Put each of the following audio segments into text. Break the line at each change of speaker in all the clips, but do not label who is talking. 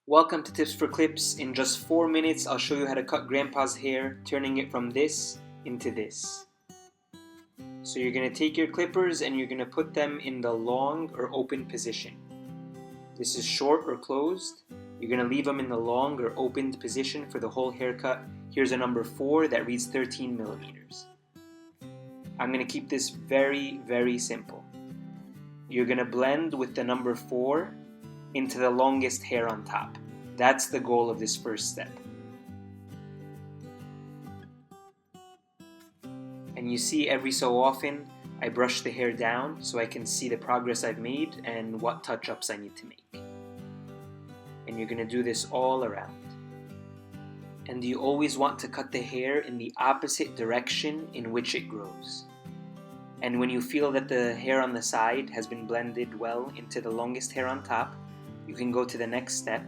Welcome to Tips for Clips. In just 4 minutes, I'll show you how to cut Grandpa's hair, turning it from this into this. So you're going to take your clippers and you're going to put them in the long or open position. This is short or closed. You're going to leave them in the long or opened position for the whole haircut. Here's a number 4 that reads 13 millimeters. I'm going to keep this very, very simple. You're going to blend with the number 4 into the longest hair on top. That's the goal of this first step. And you see every so often I brush the hair down so I can see the progress I've made and what touch-ups I need to make. And you're going to do this all around. And you always want to cut the hair in the opposite direction in which it grows. And when you feel that the hair on the side has been blended well into the longest hair on top, you can go to the next step,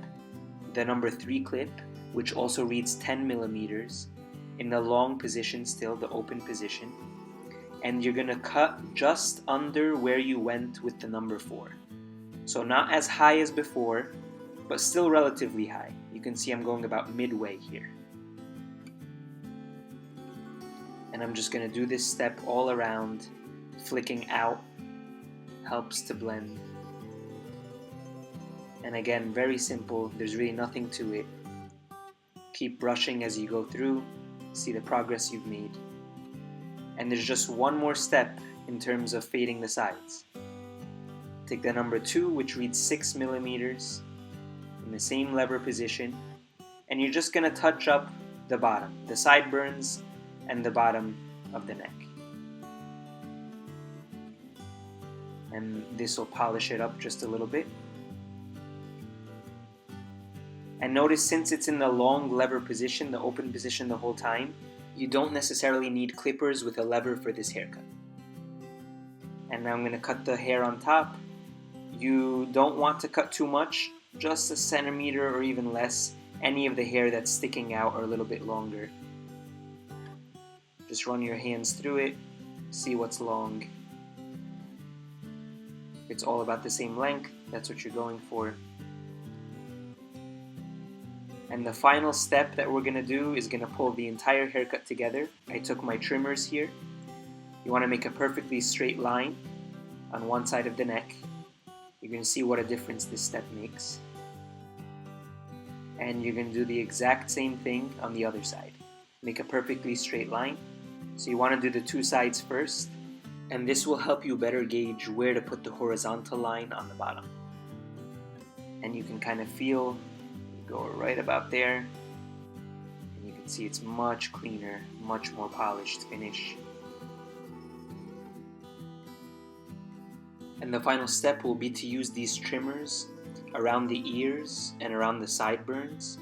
the number 3 clip, which also reads 10 millimeters, in the long position still, the open position. And you're going to cut just under where you went with the number 4. So not as high as before, but still relatively high. You can see I'm going about midway here. And I'm just going to do this step all around. Flicking out helps to blend. And again, very simple, there's really nothing to it. Keep brushing as you go through, see the progress you've made. And there's just one more step in terms of fading the sides. Take the number 2, which reads 6 millimeters, in the same lever position, and you're just going to touch up the bottom, the sideburns and the bottom of the neck. And this will polish it up just a little bit. And notice, since it's in the long lever position, the open position the whole time, you don't necessarily need clippers with a lever for this haircut. And now I'm going to cut the hair on top. You don't want to cut too much, just a centimeter or even less, any of the hair that's sticking out or a little bit longer. Just run your hands through it, see what's long. It's all about the same length, that's what you're going for. And the final step that we're going to do is going to pull the entire haircut together. I took my trimmers here. You want to make a perfectly straight line on one side of the neck. You're going to see what a difference this step makes. And you're going to do the exact same thing on the other side. Make a perfectly straight line. So you want to do the 2 sides first, and this will help you better gauge where to put the horizontal line on the bottom. And you can kind of feel, go right about there, and you can see it's much cleaner, much more polished finish. And the final step will be to use these trimmers around the ears and around the sideburns,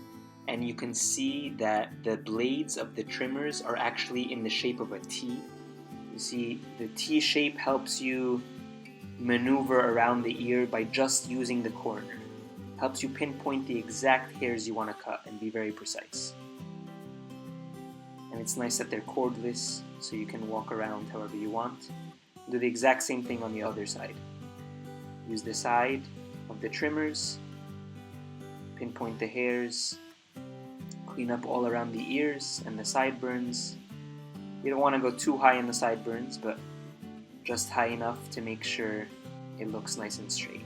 and you can see that the blades of the trimmers are actually in the shape of a T. You see, the T shape helps you maneuver around the ear by just using the corner. Helps you pinpoint the exact hairs you want to cut and be very precise. And it's nice that they're cordless, so you can walk around however you want. Do the exact same thing on the other side. Use the side of the trimmers, pinpoint the hairs, clean up all around the ears and the sideburns. You don't want to go too high in the sideburns, but just high enough to make sure it looks nice and straight.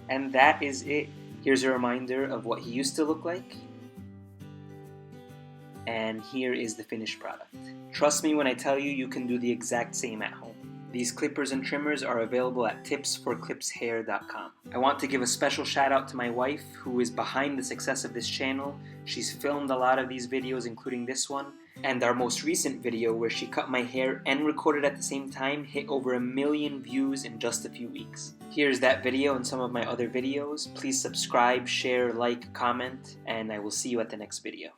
And that is it. Here's a reminder of what he used to look like. And here is the finished product. Trust me when I tell you, you can do the exact same at home. These clippers and trimmers are available at tipsforclipshair.com. I want to give a special shout out to my wife, who is behind the success of this channel. She's filmed a lot of these videos, including this one. And our most recent video, where she cut my hair and recorded at the same time, hit over 1 million views in just a few weeks. Here's that video and some of my other videos. Please subscribe, share, like, comment, and I will see you at the next video.